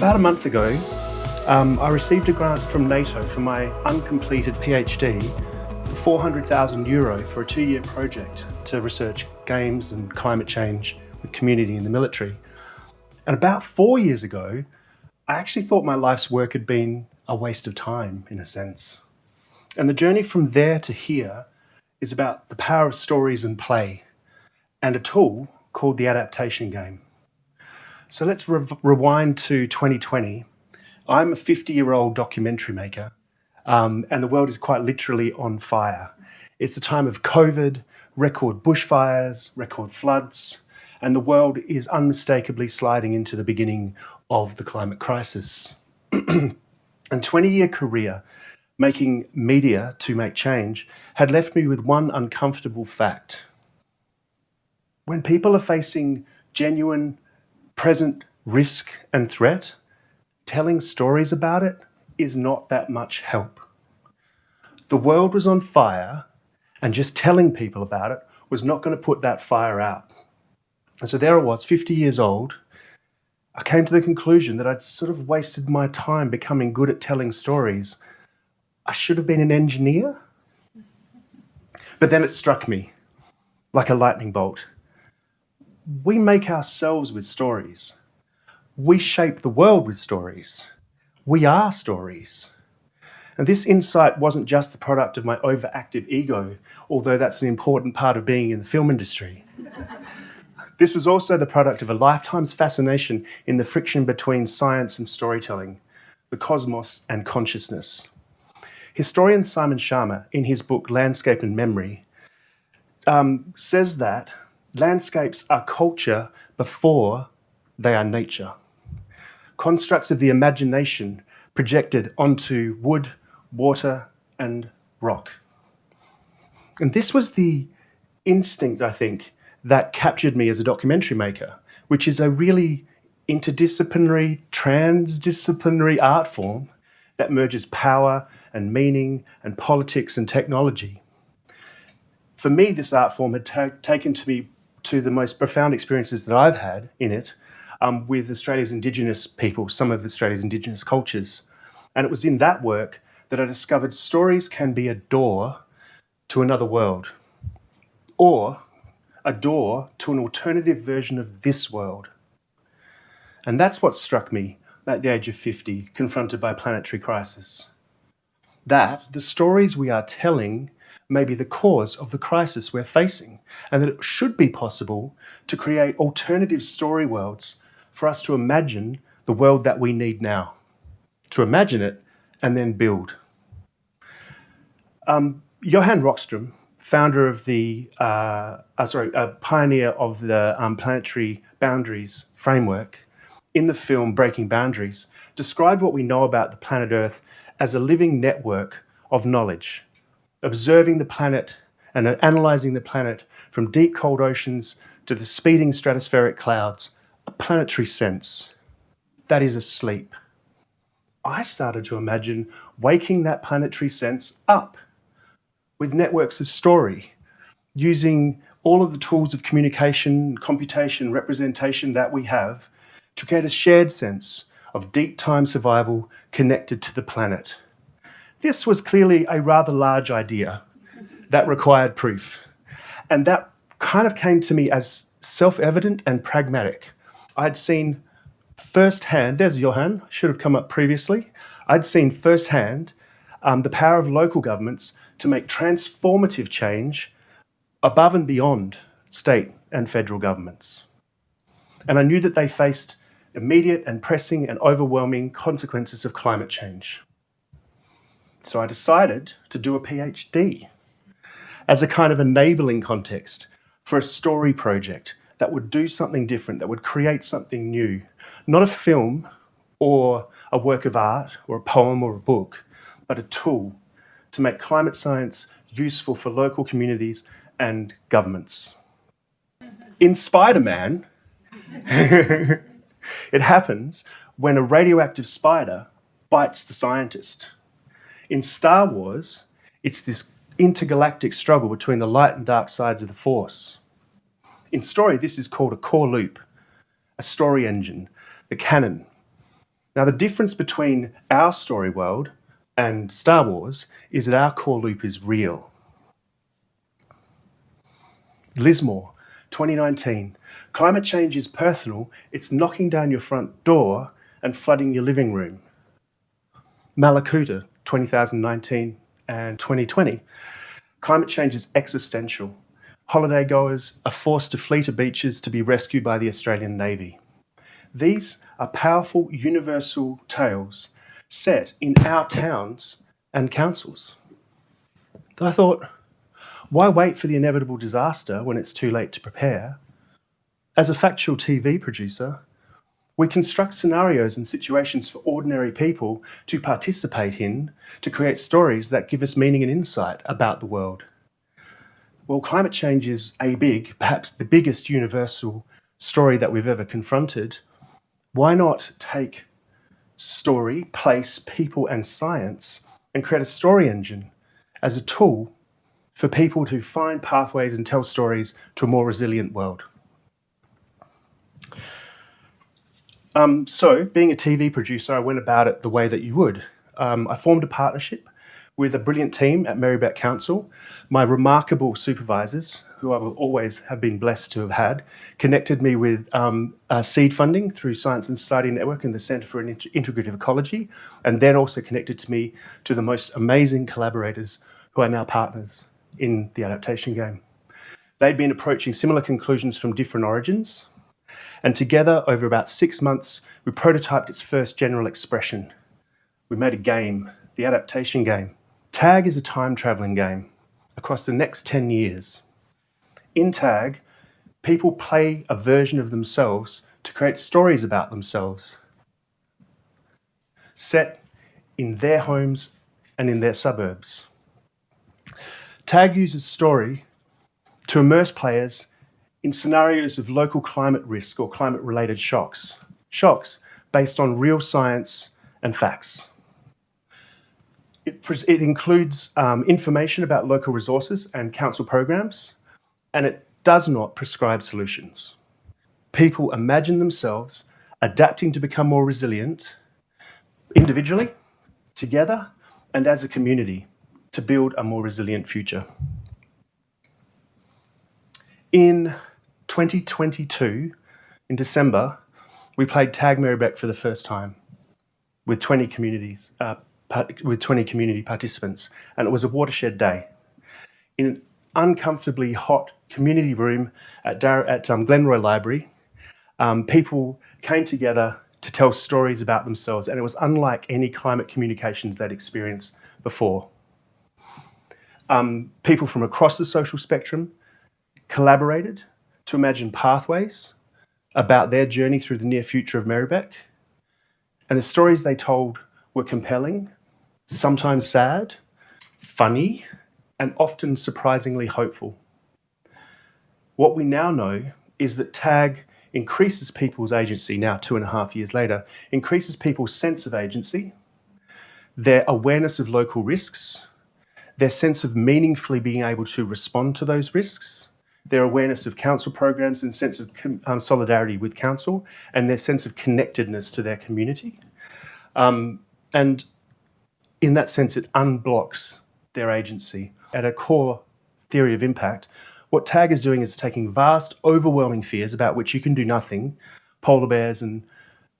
About a month ago, I received a grant from NATO for my uncompleted PhD for €400,000 for a 2-year project to research games and climate change with community in the military. And about 4 years ago, I actually thought my life's work had been a waste of time, in a sense. And the journey from there to here is about the power of stories and play, and a tool called the Adaptation Game. So let's rewind to 2020. I'm a 50-year-old documentary maker, and the world is quite literally on fire. It's the time of COVID, record bushfires, record floods, and the world is unmistakably sliding into the beginning of the climate crisis. And 20-year career making media to make change had left me with one uncomfortable fact. When people are facing genuine, present risk and threat, telling stories about it is not that much help. The world was on fire, and just telling people about it was not going to put that fire out. And so there I was, 50 years old. I came to the conclusion that I'd sort of wasted my time becoming good at telling stories. I should have been an engineer. But then it struck me like a lightning bolt. We make ourselves with stories. We shape the world with stories. We are stories. And this insight wasn't just the product of my overactive ego, although that's an important part of being in the film industry. This was also the product of a lifetime's fascination in the friction between science and storytelling, the cosmos and consciousness. Historian Simon Sharma, in his book Landscape and Memory, says that landscapes are culture before they are nature. Constructs of the imagination projected onto wood, water, and rock. And this was the instinct, I think, that captured me as a documentary maker, which is a really interdisciplinary, transdisciplinary art form that merges power and meaning and politics and technology. For me, this art form had taken me to the most profound experiences that I've had in it with Australia's Indigenous people, some of Australia's Indigenous cultures. And it was in that work that I discovered stories can be a door to another world, or a door to an alternative version of this world. And that's what struck me at the age of 50, confronted by a planetary crisis. That the stories we are telling may be the cause of the crisis we're facing, and that it should be possible to create alternative story worlds for us to imagine the world that we need now, to imagine it and then build. Johan Rockström, founder of pioneer of the planetary boundaries framework, in the film Breaking Boundaries, described what we know about the planet Earth as a living network of knowledge, observing the planet and analysing the planet from deep cold oceans to the speeding stratospheric clouds, a planetary sense that is asleep. I started to imagine waking that planetary sense up with networks of story, using all of the tools of communication, computation, representation that we have to create a shared sense of deep time survival connected to the planet. This was clearly a rather large idea that required proof. And that kind of came to me as self-evident and pragmatic. I'd seen firsthand, there's Johan, should have come up previously. I'd seen firsthand the power of local governments to make transformative change above and beyond state and federal governments. And I knew that they faced immediate and pressing and overwhelming consequences of climate change. So I decided to do a PhD as a kind of enabling context for a story project that would do something different, that would create something new. Not a film or a work of art or a poem or a book, but a tool to make climate science useful for local communities and governments. In Spider-Man, it happens when a radioactive spider bites the scientist. In Star Wars, it's this intergalactic struggle between the light and dark sides of the Force. In story, this is called a core loop, a story engine, the canon. Now, the difference between our story world and Star Wars is that our core loop is real. Lismore, 2019. Climate change is personal. It's knocking down your front door and flooding your living room. Malakuta, 2019 and 2020. Climate change is existential. Holidaygoers are forced to flee to beaches to be rescued by the Australian Navy. These are powerful universal tales set in our towns and councils. I thought, why wait for the inevitable disaster when it's too late to prepare? As a factual TV producer, we construct scenarios and situations for ordinary people to participate in, to create stories that give us meaning and insight about the world. Well, climate change is a big, perhaps the biggest universal story that we've ever confronted. Why not take story, place, people, and science and create a story engine as a tool for people to find pathways and tell stories to a more resilient world? So, being a TV producer, I went about it the way that you would. I formed a partnership with a brilliant team at Marybeck Council. My remarkable supervisors, who I will always have been blessed to have had, connected me with seed funding through Science and Society Network and the Centre for Integrative Ecology, and then also connected me to the most amazing collaborators who are now partners in the Adaptation Game. They'd been approaching similar conclusions from different origins, and together, over about 6 months, we prototyped its first general expression. We made a game, the Adaptation Game. Tag is a time-travelling game across the next 10 years. In Tag, people play a version of themselves to create stories about themselves, set in their homes and in their suburbs. Tag uses story to immerse players in scenarios of local climate risk or climate-related shocks based on real science and facts. It includes information about local resources and council programs, and it does not prescribe solutions. People imagine themselves adapting to become more resilient individually, together, and as a community to build a more resilient future. In 2022, in December, we played Tag Marybeck for the first time with 20 community participants, and it was a watershed day. In an uncomfortably hot community room at Glenroy Library, people came together to tell stories about themselves, and it was unlike any climate communications they'd experienced before. People from across the social spectrum collaborated to imagine pathways about their journey through the near future of Marybeck, and the stories they told were compelling, sometimes sad, funny, and often surprisingly hopeful. What we now know is that Tag increases people's agency, now 2.5 years later, increases people's sense of agency, their awareness of local risks, their sense of meaningfully being able to respond to those risks, their awareness of council programs and sense of solidarity with council, and their sense of connectedness to their community. And in that sense, it unblocks their agency. At a core theory of impact, what Tag is doing is taking vast, overwhelming fears about which you can do nothing, polar bears and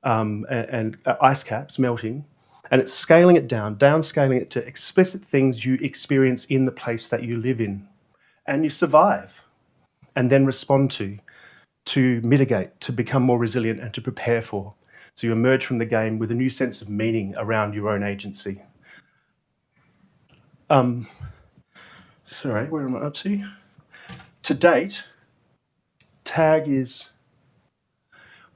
ice caps melting, and it's scaling it down, downscaling it to explicit things you experience in the place that you live in, and you survive, and then respond to mitigate, to become more resilient and to prepare for. So you emerge from the game with a new sense of meaning around your own agency. Sorry, where am I up to? To date, Tag is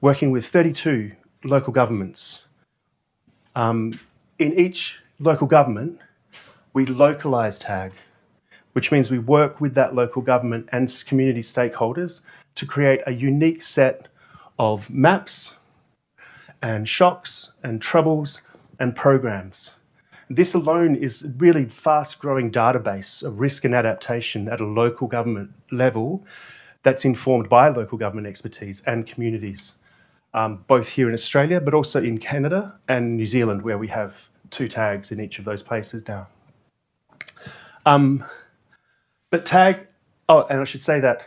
working with 32 local governments. In each local government, we localise Tag, which means we work with that local government and community stakeholders to create a unique set of maps and shocks and troubles and programs. This alone is a really fast-growing database of risk and adaptation at a local government level that's informed by local government expertise and communities. both here in Australia, but also in Canada and New Zealand, where we have 2 tags in each of those places now. But tag, and I should say that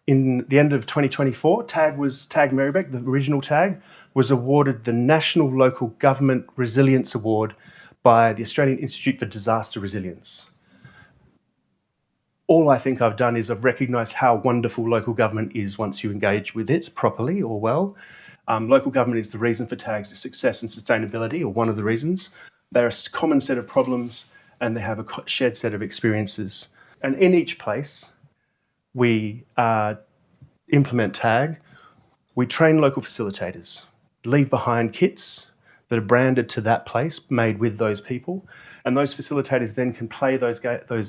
in the end of 2024, Tag Merribeck, the original tag, was awarded the National Local Government Resilience Award by the Australian Institute for Disaster Resilience. All I think I've done is I've recognised how wonderful local government is once you engage with it properly or well. Local government is the reason for TAG's success and sustainability, or one of the reasons. They're a common set of problems and they have a shared set of experiences. And in each place, we implement TAG, we train local facilitators, leave behind kits that are branded to that place, made with those people, and those facilitators then can play those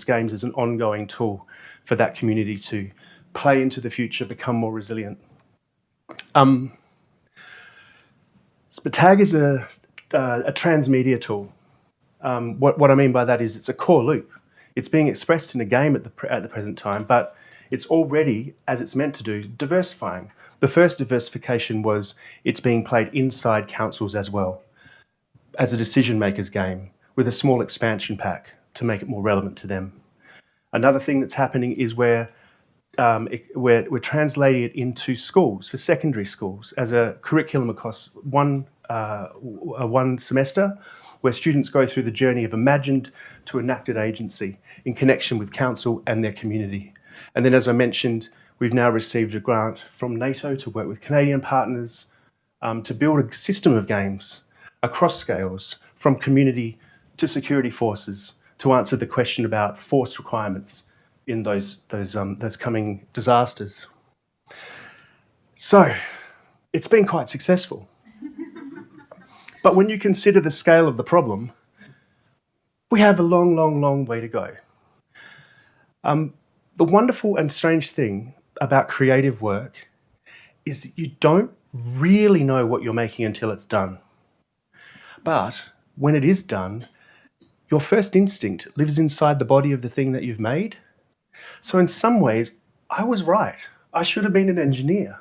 games as an ongoing tool for that community to play into the future, become more resilient. But TAG is a transmedia tool. What I mean by that is it's a core loop. It's being expressed in a game at the present time, but it's already, as it's meant to do, diversifying. The first diversification was it's being played inside councils as well, as a decision maker's game, with a small expansion pack to make it more relevant to them. Another thing that's happening is we're translating it into schools, for secondary schools, as a curriculum across one semester, where students go through the journey of imagined to enacted agency in connection with council and their community. And then, as I mentioned, we've now received a grant from NATO to work with Canadian partners to build a system of games across scales, from community to security forces, to answer the question about force requirements in those coming disasters. So, it's been quite successful. But when you consider the scale of the problem, we have a long, long, long way to go. The wonderful and strange thing about creative work is that you don't really know what you're making until it's done. But when it is done, your first instinct lives inside the body of the thing that you've made. So in some ways, I was right. I should have been an engineer.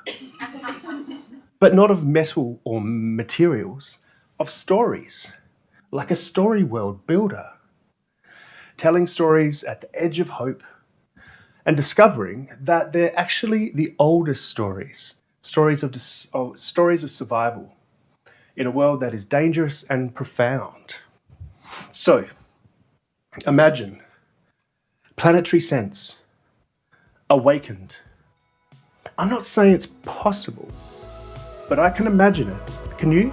But not of metal or materials, of stories, like a story world builder. Telling stories at the edge of hope and discovering that they're actually the oldest stories of survival in a world that is dangerous and profound. So, imagine planetary sense, awakened. I'm not saying it's possible, but I can imagine it. Can you?